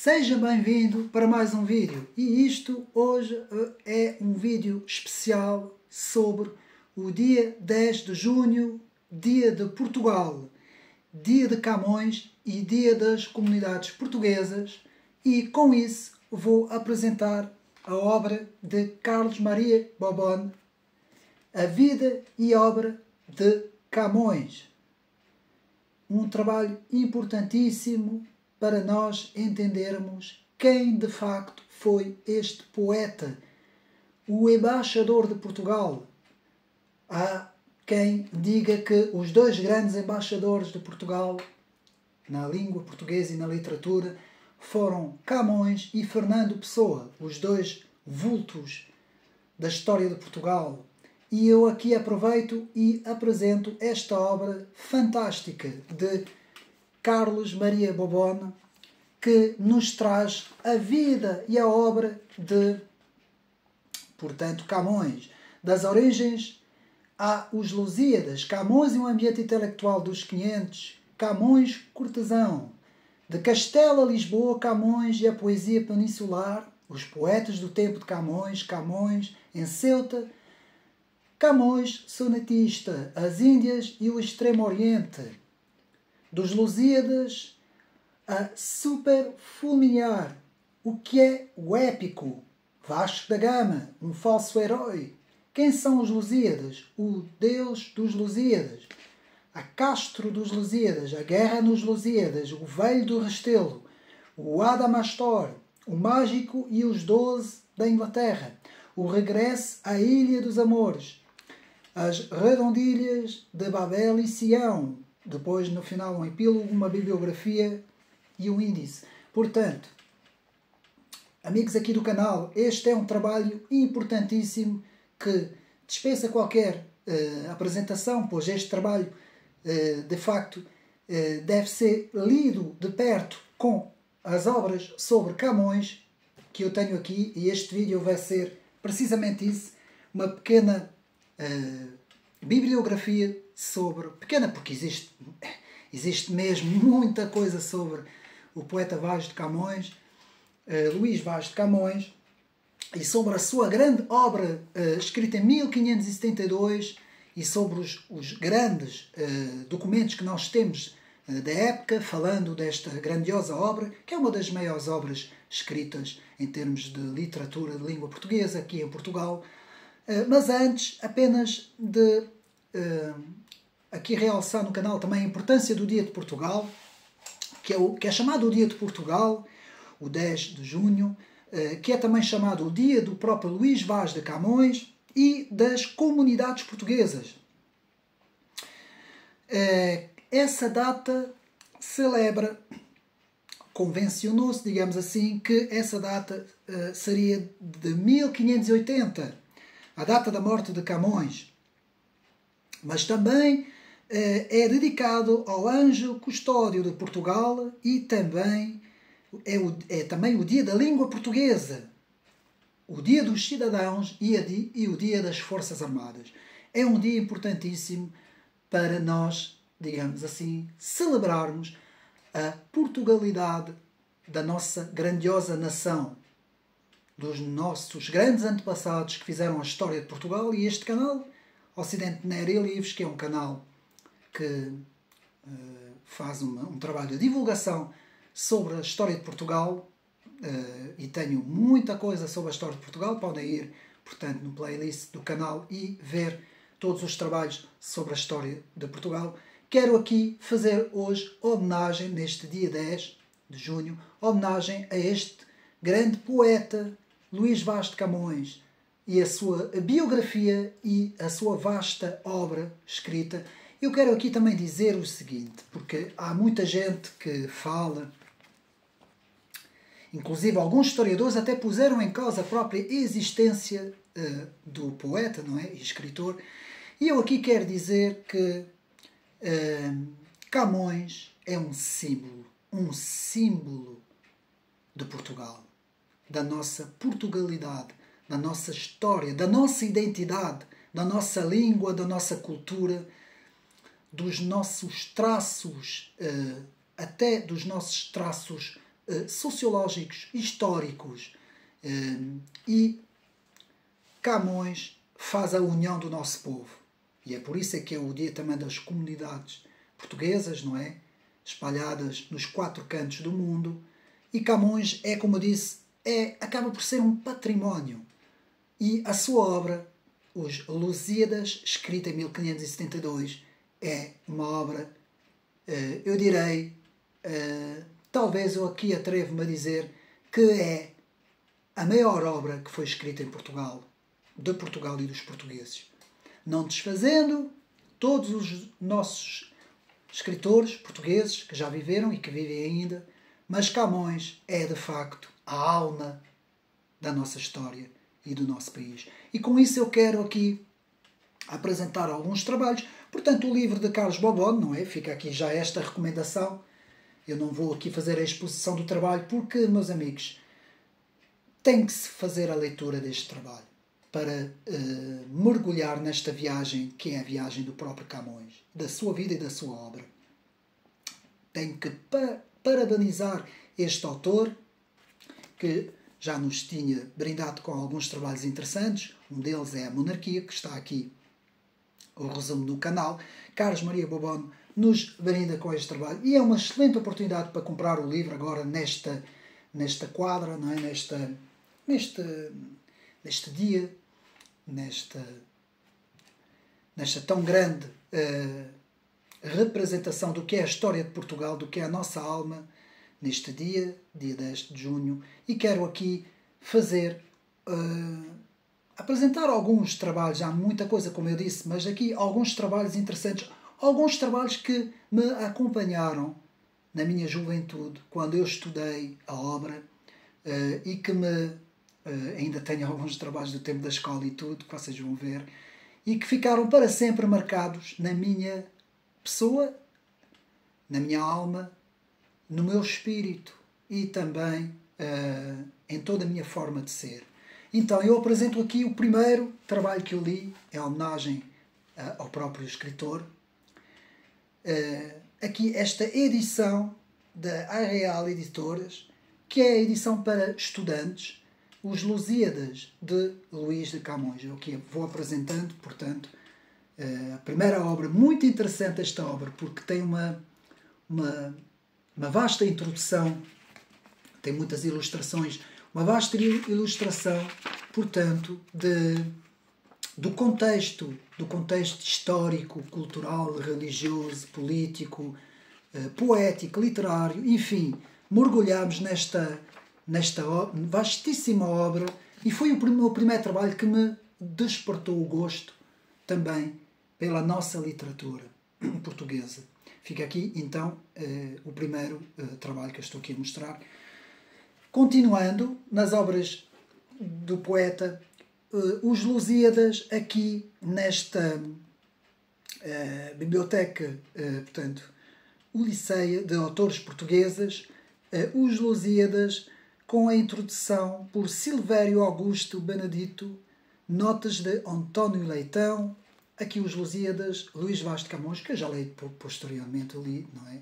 Seja bem-vindo para mais um vídeo. E isto hoje é um vídeo especial sobre o dia 10 de junho, dia de Portugal, dia de Camões e dia das comunidades portuguesas. E com isso vou apresentar a obra de Carlos Maria Bobone, A Vida e Obra de Camões. Um trabalho importantíssimo para nós entendermos quem de facto foi este poeta, o embaixador de Portugal. Há quem diga que os dois grandes embaixadores de Portugal na língua portuguesa e na literatura foram Camões e Fernando Pessoa, os dois vultos da história de Portugal. E eu aqui aproveito e apresento esta obra fantástica de Carlos Maria Bobone, que nos traz a vida e a obra de, portanto, Camões. Das origens aos Lusíadas, Camões e um ambiente intelectual dos 500, Camões cortesão. De Castela a Lisboa, Camões e a poesia peninsular, os poetas do tempo de Camões, Camões em Ceuta, Camões sonetista, as Índias e o Extremo Oriente. Dos Lusíadas a superfulminar, o que é o épico, Vasco da Gama, um falso herói. Quem são os Lusíadas? O Deus dos Lusíadas. A Castro dos Lusíadas, a Guerra nos Lusíadas, o Velho do Restelo, o Adamastor, o Mágico e os 12 da Inglaterra, o Regresso à Ilha dos Amores, as Redondilhas de Babel e Sião, depois no final um epílogo, uma bibliografia e um índice. Portanto, amigos aqui do canal, este é um trabalho importantíssimo que dispensa qualquer apresentação, pois este trabalho de facto deve ser lido de perto com as obras sobre Camões que eu tenho aqui, e este vídeo vai ser precisamente isso, uma pequena bibliografia sobre, pequena porque existe mesmo muita coisa sobre o poeta Vaz de Camões, Luís Vaz de Camões, e sobre a sua grande obra escrita em 1572 e sobre os grandes documentos que nós temos da época, falando desta grandiosa obra, que é uma das maiores obras escritas em termos de literatura de língua portuguesa aqui em Portugal. Mas antes, apenas de aqui realçar no canal também a importância do Dia de Portugal, que é chamado o Dia de Portugal, o 10 de junho, que é também chamado o dia do próprio Luís Vaz de Camões e das comunidades portuguesas. Essa data celebra, convencionou-se, digamos assim, que essa data seria de 1580, a data da morte de Camões. Mas também é dedicado ao anjo custódio de Portugal e também é também o dia da língua portuguesa, o dia dos cidadãos e o dia das Forças Armadas. É um dia importantíssimo para nós, digamos assim, celebrarmos a Portugalidade da nossa grandiosa nação, dos nossos grandes antepassados que fizeram a história de Portugal. E este canal, Ocidente Nero e Livros, que é um canal que faz um trabalho de divulgação sobre a história de Portugal, e tenho muita coisa sobre a história de Portugal. Podem ir, portanto, no playlist do canal e ver todos os trabalhos sobre a história de Portugal. Quero aqui fazer hoje homenagem, neste dia 10 de junho, homenagem a este grande poeta, Luís Vaz de Camões, e a sua biografia e a sua vasta obra escrita. Eu quero aqui também dizer o seguinte, porque há muita gente que fala, inclusive alguns historiadores até puseram em causa a própria existência do poeta, não é? E escritor. E eu aqui quero dizer que Camões é um símbolo de Portugal, da nossa Portugalidade, da nossa história, da nossa identidade, da nossa língua, da nossa cultura, dos nossos traços, até dos nossos traços sociológicos, históricos, e Camões faz a união do nosso povo. E é por isso é que é o dia também das comunidades portuguesas, não é? Espalhadas nos 4 cantos do mundo. E Camões é, como eu disse, acaba por ser um património. E a sua obra, Os Lusíadas, escrita em 1572, é uma obra, eu direi, talvez eu aqui atrevo-me a dizer que é a maior obra que foi escrita em Portugal, de Portugal e dos portugueses. Não desfazendo todos os nossos escritores portugueses que já viveram e que vivem ainda, mas Camões é, de facto, a alma da nossa história e do nosso país. E com isso eu quero aqui apresentar alguns trabalhos. Portanto, o livro de Carlos Bobon, não é? Fica aqui já esta recomendação. Eu não vou aqui fazer a exposição do trabalho porque, meus amigos, tem que se fazer a leitura deste trabalho para mergulhar nesta viagem que é a viagem do próprio Camões, da sua vida e da sua obra. Tenho que parabenizar este autor que já nos tinha brindado com alguns trabalhos interessantes. Um deles é A Monarquia, que está aqui o resumo no canal. Carlos Maria Bobon nos brinda com este trabalho e é uma excelente oportunidade para comprar o livro agora nesta quadra, não é? Neste dia, nesta tão grande representação do que é a história de Portugal, do que é a nossa alma, neste dia 10 de junho, e quero aqui apresentar alguns trabalhos. Há muita coisa, como eu disse, mas aqui alguns trabalhos interessantes, alguns trabalhos que me acompanharam na minha juventude, quando eu estudei a obra, e que ainda tenho alguns trabalhos do tempo da escola e tudo, que vocês vão ver, e que ficaram para sempre marcados na minha pessoa, na minha alma, no meu espírito e também em toda a minha forma de ser. Então, eu apresento aqui o primeiro trabalho que eu li, é homenagem ao próprio escritor. Aqui esta edição da Arreal Editoras, que é a edição para estudantes, Os Lusíadas, de Luís de Camões. Eu aqui vou apresentando, portanto, a primeira obra, muito interessante esta obra, porque tem uma vasta introdução, tem muitas ilustrações, uma vasta ilustração, portanto, do contexto histórico, cultural, religioso, político, poético, literário, enfim, mergulhamos nesta vastíssima obra, e foi o meu primeiro trabalho que me despertou o gosto também pela nossa literatura portuguesa. Fica aqui, então, o primeiro trabalho que eu estou aqui a mostrar. Continuando nas obras do poeta, Os Lusíadas, aqui nesta biblioteca, portanto, Ulisseia, de autores portugueses, Os Lusíadas, com a introdução por Silvério Augusto Benedito, notas de António Leitão, aqui Os Lusíadas, Luís Vaz de Camões, que eu já li posteriormente, não é?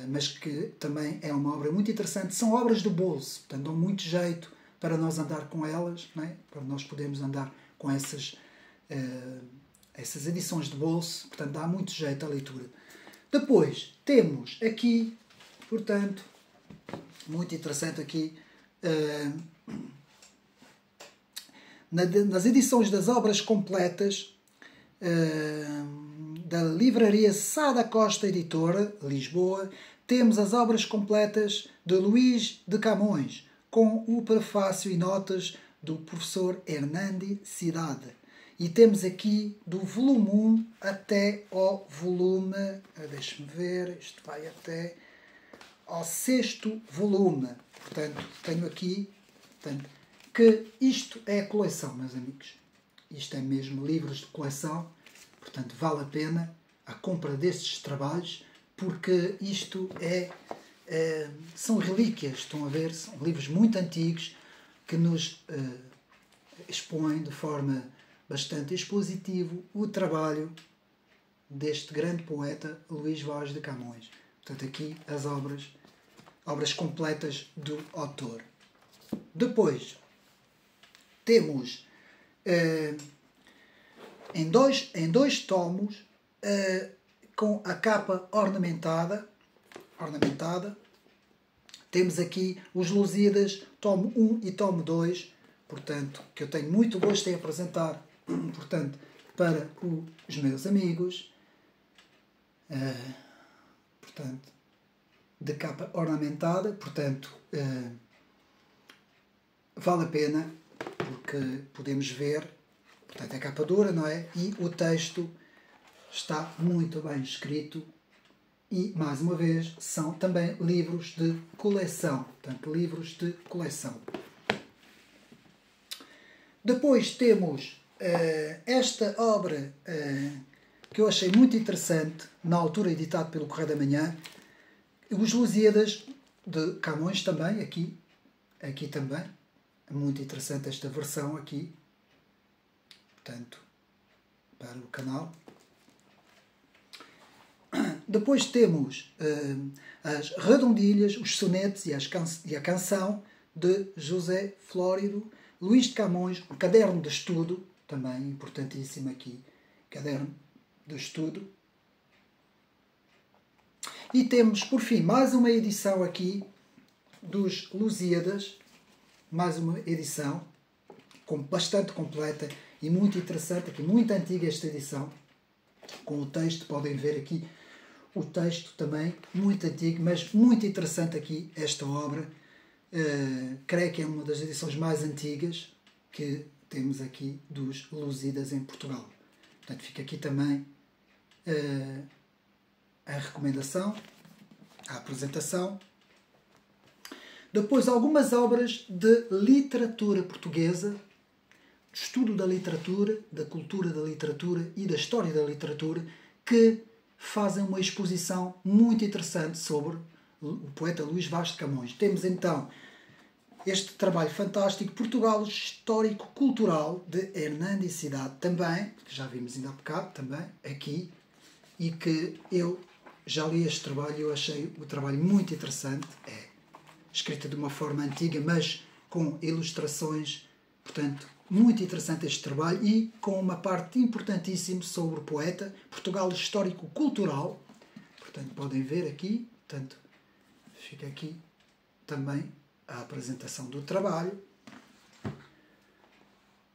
Mas que também é uma obra muito interessante. São obras do bolso, portanto dão muito jeito para nós andar com elas, não é? Para nós podermos andar com essas edições de bolso, portanto dá muito jeito à leitura. Depois temos aqui, portanto, muito interessante aqui, nas edições das obras completas da Livraria Sá da Costa Editora, Lisboa, temos as obras completas de Luís de Camões, com o prefácio e notas do professor Hernandi Cidade. E temos aqui do volume 1 até ao volume, deixe-me ver, isto vai até ao 6º volume. Portanto, tenho aqui, que isto é a coleção, meus amigos. Isto é mesmo livros de coleção. Portanto, vale a pena a compra destes trabalhos, porque isto são relíquias, estão a ver? São livros muito antigos que nos expõem de forma bastante expositiva o trabalho deste grande poeta Luís Vaz de Camões. Portanto, aqui as obras obras completas do autor. Depois temos em dois tomos com a capa ornamentada. Temos aqui os Lusíadas, tomo 1 e tomo 2, portanto, que eu tenho muito gosto em apresentar, portanto, para os meus amigos. Portanto, de capa ornamentada, portanto, vale a pena, porque podemos ver, portanto, é capa dura, não é? E o texto está muito bem escrito. E, mais uma vez, são também livros de coleção. Portanto, livros de coleção. Depois temos esta obra que eu achei muito interessante, na altura editado pelo Correio da Manhã, Os Lusíadas, de Camões também, aqui também. É muito interessante esta versão aqui. Portanto, para o canal. Depois temos as redondilhas, os sonetos e a canção de José Flórido, Luís de Camões, um caderno de estudo, também importantíssimo aqui, caderno de estudo. E temos, por fim, mais uma edição aqui dos Lusíadas, mais uma edição bastante completa e muito interessante, aqui muito antiga esta edição, com o texto, podem ver aqui o texto também, muito antigo, mas muito interessante aqui esta obra. Creio que é uma das edições mais antigas que temos aqui dos Lusíadas em Portugal. Portanto, fica aqui também a recomendação, a apresentação. Depois, algumas obras de literatura portuguesa, de estudo da literatura, da cultura da literatura e da história da literatura, que fazem uma exposição muito interessante sobre o poeta Luís Vaz de Camões. Temos então este trabalho fantástico, Portugal Histórico-Cultural, de Hernando Cidade, também, que já vimos ainda há bocado, também, aqui, e que eu já li este trabalho e eu achei o trabalho muito interessante. É escrita de uma forma antiga, mas com ilustrações, portanto, muito interessante este trabalho e com uma parte importantíssima sobre o poeta, Portugal Histórico-Cultural. Portanto, podem ver aqui, portanto, fica aqui também a apresentação do trabalho.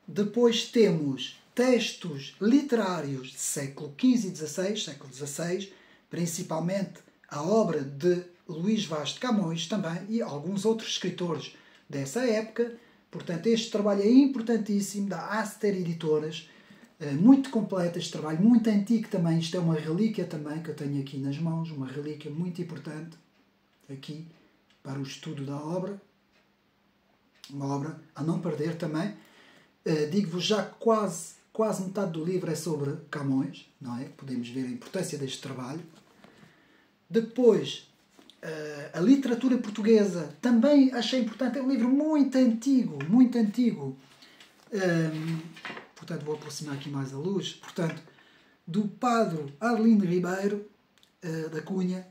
Depois temos textos literários de século XV e XVI, principalmente a obra de Luís Vaz de Camões também e alguns outros escritores dessa época. Portanto, este trabalho é importantíssimo, da Aster Editoras, muito completo este trabalho, muito antigo também. Isto é uma relíquia também que eu tenho aqui nas mãos, uma relíquia muito importante aqui para o estudo da obra. Uma obra a não perder também. Digo-vos já que quase metade do livro é sobre Camões, não é? Podemos ver a importância deste trabalho. Depois, a literatura portuguesa, também achei importante, é um livro muito antigo, portanto vou aproximar aqui mais a luz, portanto, do padre Arlindo Ribeiro da Cunha.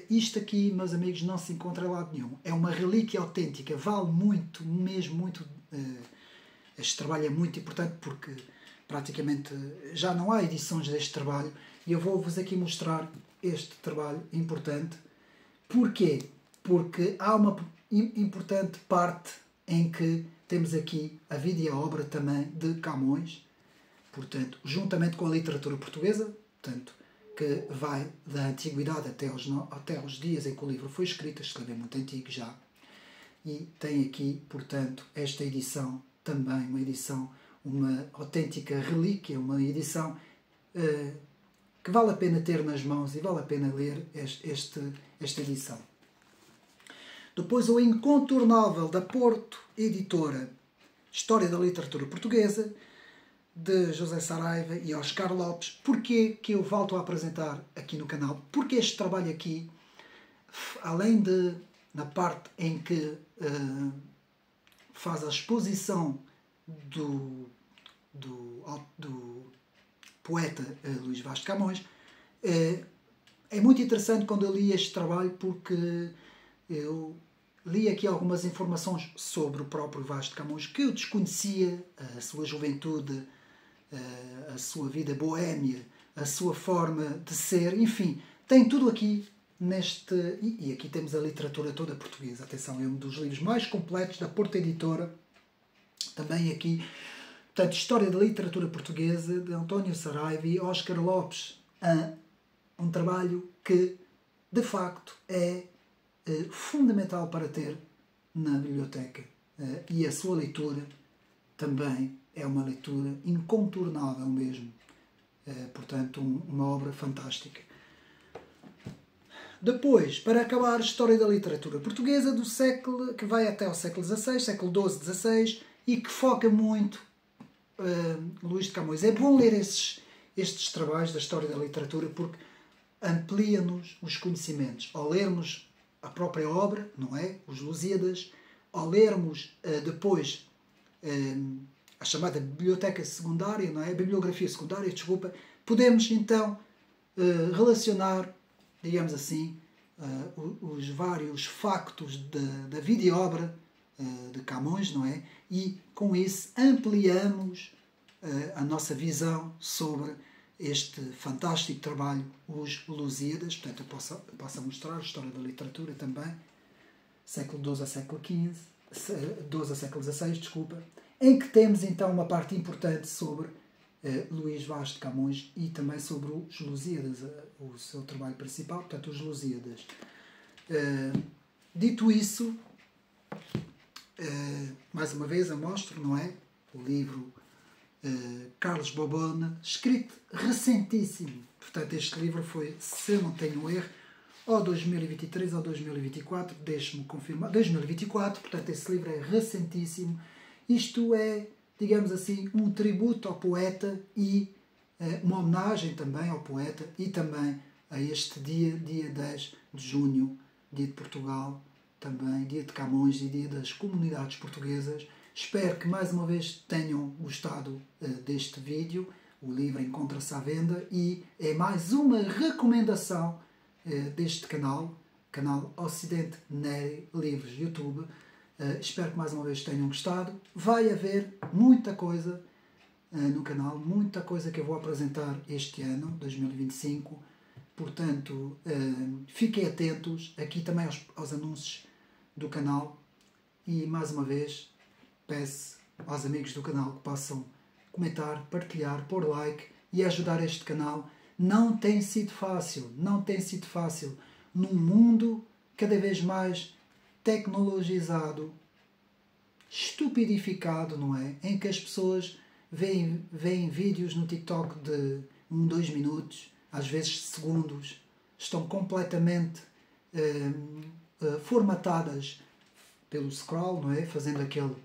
Isto aqui, meus amigos, não se encontra em lado nenhum, é uma relíquia autêntica, vale muito, mesmo muito. Este trabalho é muito importante porque praticamente já não há edições deste trabalho e eu vou-vos aqui mostrar este trabalho importante. Porquê? Porque há uma importante parte em que temos aqui a vida e a obra também de Camões, portanto, juntamente com a literatura portuguesa, portanto, que vai da antiguidade até os dias em que o livro foi escrito. Este livro é muito antigo já. E tem aqui, portanto, esta edição também, uma autêntica relíquia, uma edição que vale a pena ter nas mãos e vale a pena ler esta edição. Depois o incontornável da Porto Editora, História da Literatura Portuguesa, de José Saraiva e Oscar Lopes. Porquê que eu volto a apresentar aqui no canal? Porque este trabalho aqui, além de, na parte em que faz a exposição do poeta Luís Vaz de Camões, é muito interessante quando eu li este trabalho porque eu li aqui algumas informações sobre o próprio Vaz de Camões que eu desconhecia, a sua juventude, a sua vida boémia, a sua forma de ser, enfim, tem tudo aqui neste... E aqui temos a literatura toda portuguesa. Atenção, é um dos livros mais completos da Porta Editora. Também aqui, portanto, História da Literatura Portuguesa, de António Saraiva e Óscar Lopes. Um trabalho que, de facto, é fundamental para ter na biblioteca. E a sua leitura também é uma leitura incontornável mesmo. Portanto, uma obra fantástica. Depois, para acabar, História da Literatura Portuguesa do século, que vai até ao século XVI, século XII, XVI, e que foca muito Luís de Camões. É bom ler estes trabalhos da História da Literatura porque amplia-nos os conhecimentos. Ao lermos a própria obra, não é? Os Lusíadas, ao lermos depois a chamada biblioteca secundária, não é? A bibliografia secundária, desculpa, podemos então relacionar, digamos assim, os vários factos da vida e obra de Camões, não é? E com isso ampliamos a nossa visão sobre este fantástico trabalho, os Lusíadas. Portanto, eu posso mostrar a história da literatura também, século XII a século XV, XII a século XVI, desculpa, em que temos então uma parte importante sobre Luís Vaz de Camões e também sobre os Lusíadas, o seu trabalho principal, portanto, os Lusíadas. Dito isso, mais uma vez eu mostro, não é? O livro Carlos Bobona, escrito recentíssimo. Portanto, este livro foi, se eu não tenho erro, ou 2023 ou 2024, deixe-me confirmar, 2024, portanto, esse livro é recentíssimo. Isto é, digamos assim, um tributo ao poeta e uma homenagem também ao poeta e também a este dia 10 de junho, dia de Portugal, também dia de Camões e dia das comunidades portuguesas. Espero que mais uma vez tenham gostado deste vídeo. O livro encontra-se à venda e é mais uma recomendação deste canal Ocidente Nery Livros YouTube. Espero que mais uma vez tenham gostado. Vai haver muita coisa no canal, muita coisa que eu vou apresentar este ano, 2025. Portanto, fiquem atentos aqui também aos anúncios do canal e mais uma vez peço aos amigos do canal que possam comentar, partilhar, pôr like e ajudar este canal. Não tem sido fácil, não tem sido fácil num mundo cada vez mais tecnologizado, estupidificado, não é? Em que as pessoas veem vídeos no TikTok de 1, 2 minutos, às vezes segundos, estão completamente formatadas pelo scroll, não é? Fazendo aquela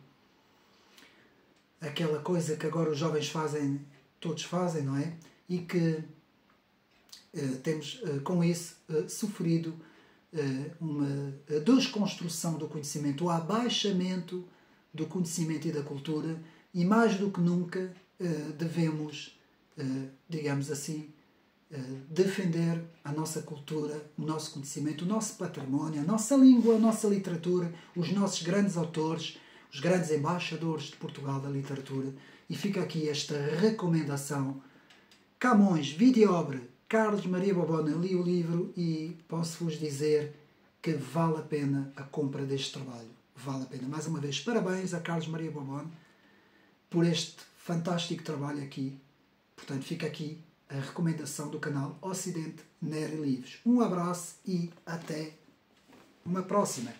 coisa que agora os jovens fazem, todos fazem, não é? E que temos com isso sofrido uma desconstrução do conhecimento, o abaixamento do conhecimento e da cultura, e mais do que nunca devemos, digamos assim, defender a nossa cultura, o nosso conhecimento, o nosso património, a nossa língua, a nossa literatura, os nossos grandes autores, os grandes embaixadores de Portugal da literatura. E fica aqui esta recomendação. Camões, vida e obra. Carlos Maria Bobona, li o livro e posso-vos dizer que vale a pena a compra deste trabalho. Vale a pena. Mais uma vez, parabéns a Carlos Maria Bobona por este fantástico trabalho aqui. Portanto, fica aqui a recomendação do canal Ocidente Nery Livros. Um abraço e até uma próxima.